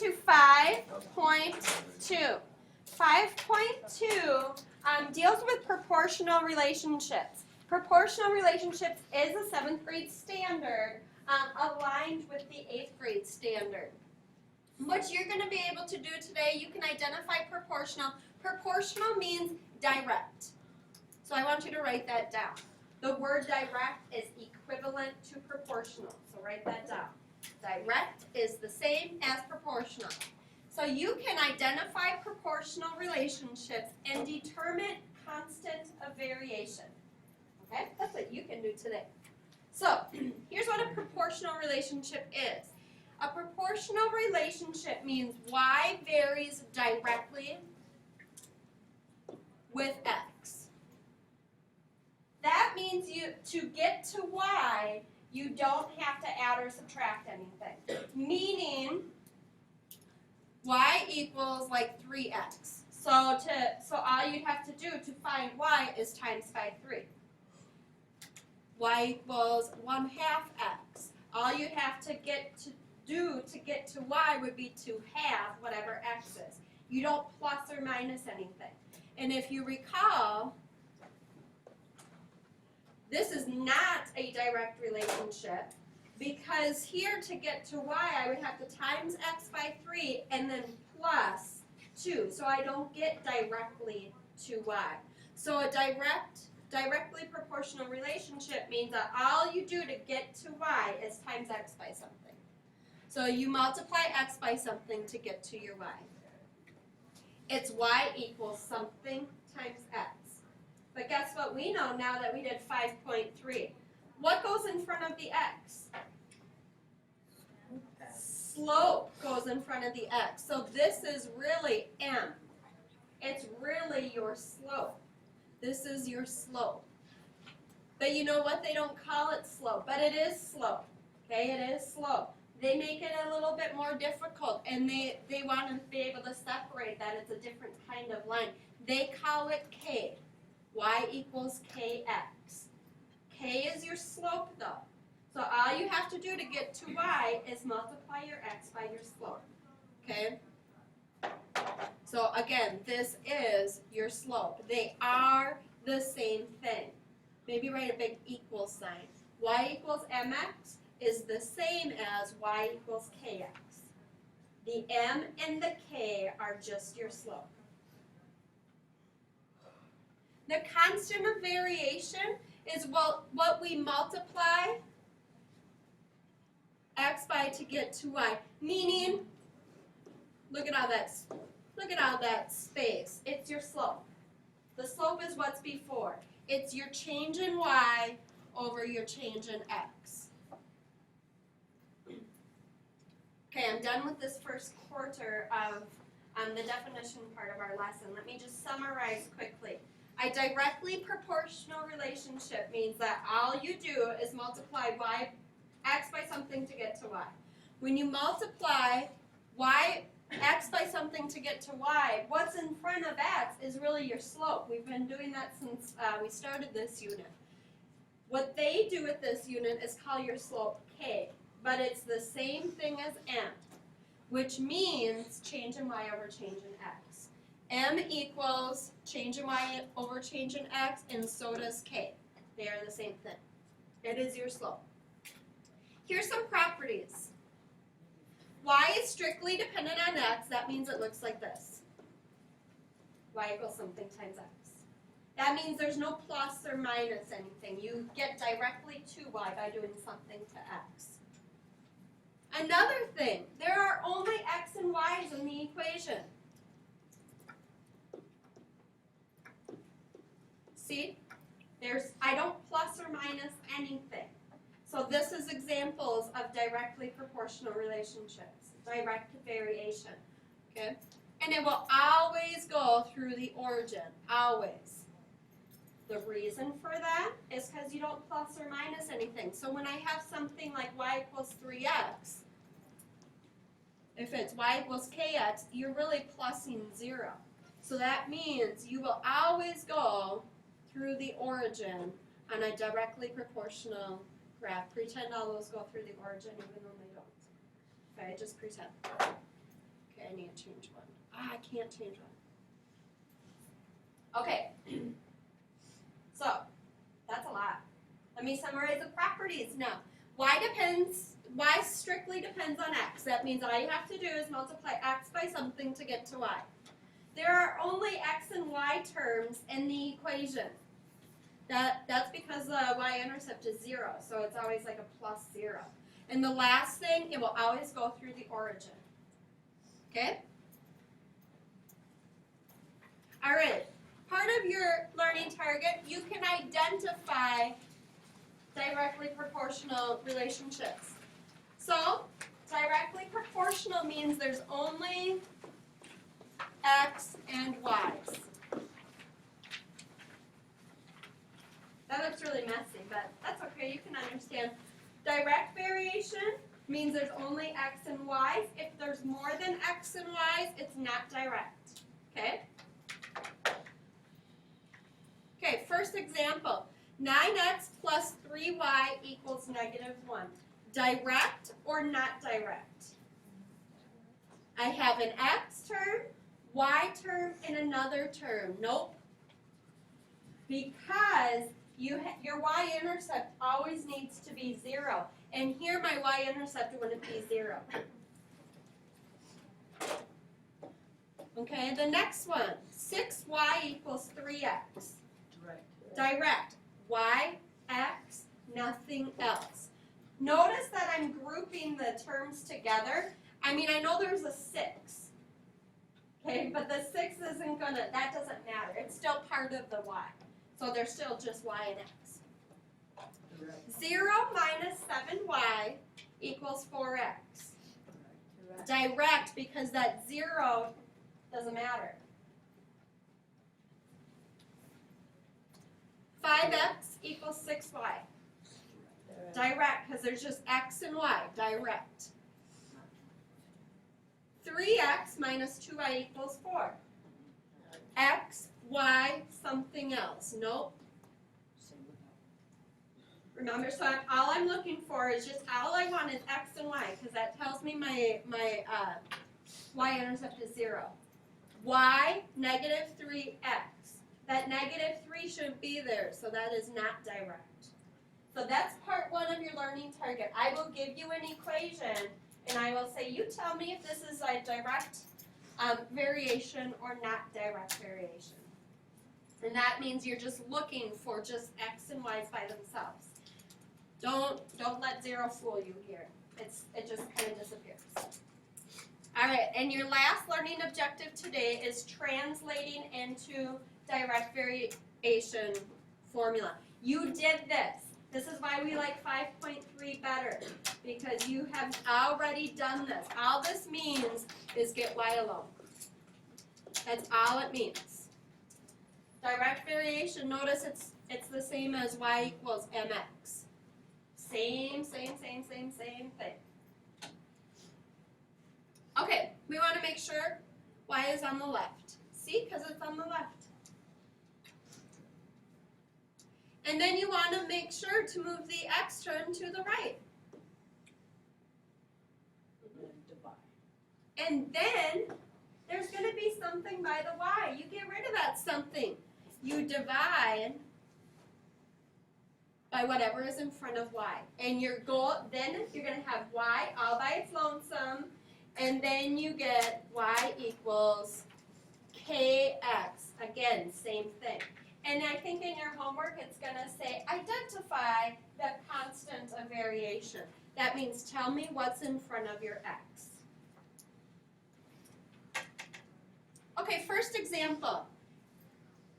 to 5.2. 5.2 deals with proportional relationships. Proportional relationships is a 7th grade standard aligned with the 8th grade standard. What you're going to be able to do today, you can identify proportional. Proportional means direct. So I want you to write that down. The word direct is equivalent to proportional. So write that down. Direct is the same as proportional. So you can identify proportional relationships and determine constant of variation. Okay? That's what you can do today. So here's what a proportional relationship is. A proportional relationship means y varies directly with x. That means to get to y, you don't have to add or subtract anything. Meaning, y equals like 3x. So all you'd have to do to find y is times by 3. Y equals 1/2 x. All you have to do to get to y would be to halve whatever x is. You don't plus or minus anything. And if you recall, this is not a direct relationship because here to get to y, I would have to times x by 3 and then plus 2. So I don't get directly to y. So a directly proportional relationship means that all you do to get to y is times x by something. So you multiply x by something to get to your y. It's y equals something times x. But guess what we know now that we did 5.3? What goes in front of the x? Slope goes in front of the x. So this is really m. It's really your slope. This is your slope. But you know what? They don't call it slope, but it is slope. Okay, it is slope. They make it a little bit more difficult, and they want to be able to separate that. It's a different kind of line. They call it k. Y equals kx. K is your slope, though. So all you have to do to get to y is multiply your x by your slope. Okay? So again, this is your slope. They are the same thing. Maybe write a big equal sign. Y equals mx is the same as y equals kx. The m and the k are just your slope. The constant of variation is what we multiply x by to get to y. Meaning, look at all that space. It's your slope. The slope is what's before. It's your change in y over your change in x. Okay, I'm done with this first quarter of the definition part of our lesson. Let me just summarize quickly. A directly proportional relationship means that all you do is multiply x by something to get to y. When you multiply x by something to get to y, what's in front of x is really your slope. We've been doing that since we started this unit. What they do with this unit is call your slope k, but it's the same thing as m, which means change in y over change in x. M equals change in y over change in x, and so does k. They are the same thing. It is your slope. Here's some properties. Y is strictly dependent on x. That means it looks like this. Y equals something times x. That means there's no plus or minus anything. You get directly to y by doing something to x. Another thing, there are only x and y's in the equation. See? I don't plus or minus anything. So this is examples of directly proportional relationships, direct variation. Okay? And it will always go through the origin, always. The reason for that is because you don't plus or minus anything. So when I have something like y equals 3x, if it's y equals kx, you're really plusing 0. So that means you will always go through the origin on a directly proportional graph. Pretend all those go through the origin even though they don't. Okay, just pretend. Okay, I need to change one. I can't change one. Okay. So, that's a lot. Let me summarize the properties now. Y strictly depends on x. That means all you have to do is multiply x by something to get to y. There are only x and y terms in the equation. That's because the y-intercept is 0, so it's always like a plus 0. And the last thing, it will always go through the origin. Okay? All right. Part of your learning target, you can identify directly proportional relationships. So, directly proportional means there's only x and y's. That looks really messy, but that's okay, you can understand. Direct variation means there's only x and y's. If there's more than x and y's, it's not direct. Okay? Okay, first example. 9x plus 3y equals -1. Direct or not direct? I have an x term, y term, and another term. Nope. Because your y-intercept always needs to be 0. And here my y-intercept wouldn't be 0. Okay, the next one. 6y equals 3x. Direct. Y, x, nothing else. Notice that I'm grouping the terms together. I mean, I know there's a 6. Okay, but the 6 isn't gonna, that doesn't matter. It's still part of the y. So they're still just y and x. 0 minus 7y equals 4x. Direct, because that 0 doesn't matter. 5x equals 6y. Direct, because there's just x and y. Direct. 3x minus 2y equals 4. X, y, something else. Nope. Remember, so all I'm looking for is just, all I want is x and y, because that tells me my y-intercept is 0. Y, -3x. That -3 shouldn't be there, so that is not direct. So that's part 1 of your learning target. I will give you an equation, and I will say, you tell me if this is a direct variation or not direct variation. And that means you're just looking for just x and y's by themselves. Don't let 0 fool you here. It just kind of disappears. All right, and your last learning objective today is translating into direct variation formula. You did this. This is why we like 5.3 better, because you have already done this. All this means is get y alone. That's all it means. Direct variation, notice it's the same as y equals mx. Same thing. Okay, we want to make sure y is on the left. See, because it's on the left. And then you want to make sure to move the x term to the right. And then there's going to be something by the y. You get rid of that something. You divide by whatever is in front of y. And your goal, then you're going to have y all by its lonesome. And then you get y equals kx. Again, same thing. And I think in your homework it's going to say identify the constant of variation. That means tell me what's in front of your x. Okay, first example.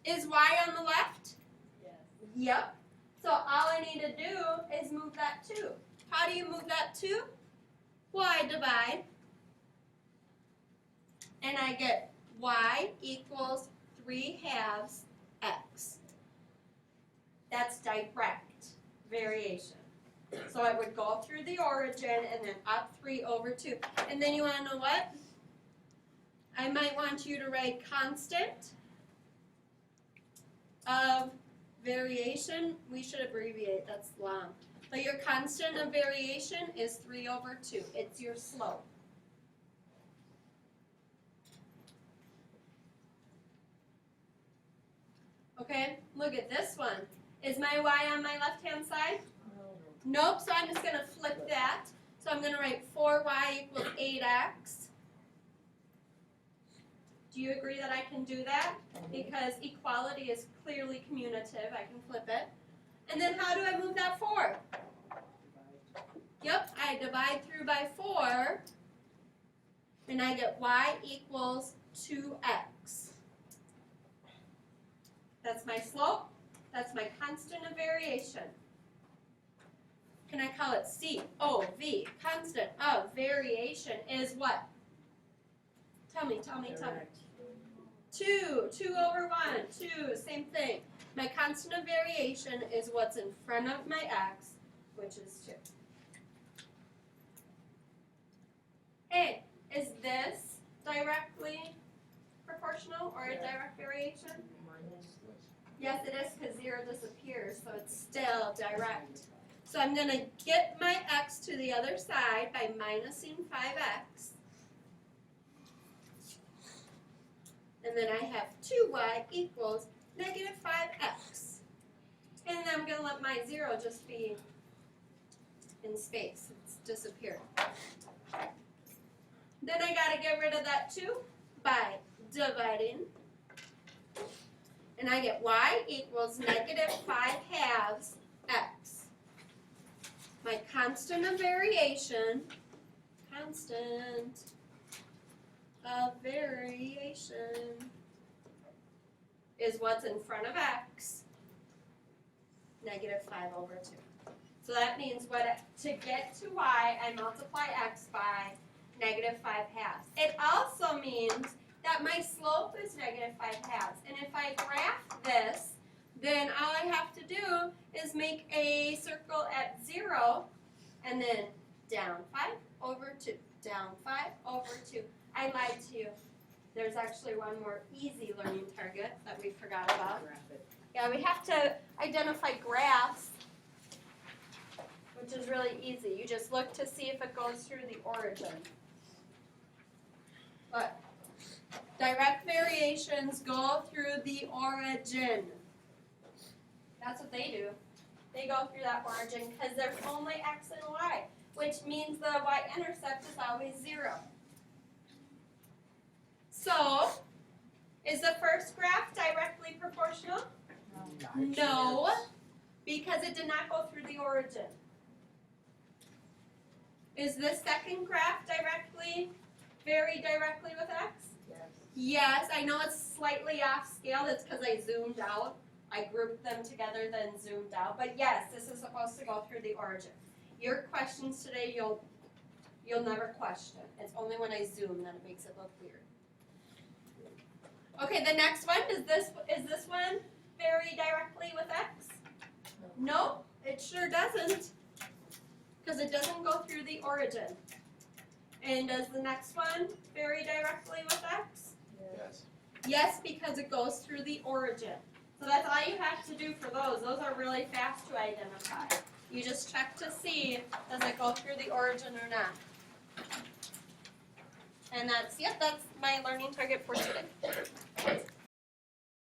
Is y on the left? Yes. Yep. So all I need to do is move that 2. How do you move that 2? Well, I divide. And I get y equals 3/2 x. That's direct variation. So it would go through the origin and then up 3/2. And then you want to know what? I might want you to write constant of variation. We should abbreviate, that's long. But your constant of variation is 3/2. It's your slope. Okay, look at this one. Is my y on my left-hand side? Nope, so I'm just going to flip that. So I'm going to write 4y equals 8x. Do you agree that I can do that? Because equality is clearly commutative. I can flip it. And then how do I move that 4? Yep, I divide through by 4. And I get y equals 2x. That's my slope. That's my constant of variation. Can I call it COV? Constant of variation is what? Tell me. 2 over 1, 2, same thing. My constant of variation is what's in front of my x, which is 2. Hey, is this directly proportional or a direct variation? Yes, it is because 0 disappears, so it's still direct. So I'm going to get my x to the other side by minusing 5x. And then I have 2y equals negative 5x. And then I'm going to let my 0 just be in space. It's disappeared. Then I got to get rid of that 2 by dividing. And I get y equals negative 5 halves x. My constant of variation, is what's in front of x, negative 5 over 2. So that means to get to y, I multiply x by negative 5 halves. It also means that my slope is negative 5 halves. And if I graph this, then all I have to do is make a circle at 0 and then down 5 over 2, down 5 over 2. I lied to you. There's actually one more easy learning target that we forgot about. Yeah, we have to identify graphs, which is really easy. You just look to see if it goes through the origin. But direct variations go through the origin. That's what they do. They go through that origin because there's only x and y, which means the y-intercept is always 0. So, is the first graph directly proportional? No, because it did not go through the origin. Is this second graph very directly with x? Yes, I know it's slightly off scale. That's because I zoomed out. I grouped them together, then zoomed out. But yes, this is supposed to go through the origin. Your questions today, you'll never question. It's only when I zoom that it makes it look weird. Okay, the next one, is this one very directly with x? No, it sure doesn't, because it doesn't go through the origin. And does the next one very directly with x? Yes. Yes, because it goes through the origin. So that's all you have to do for those. Those are really fast to identify. You just check to see, does it go through the origin or not? And that's my learning target for today.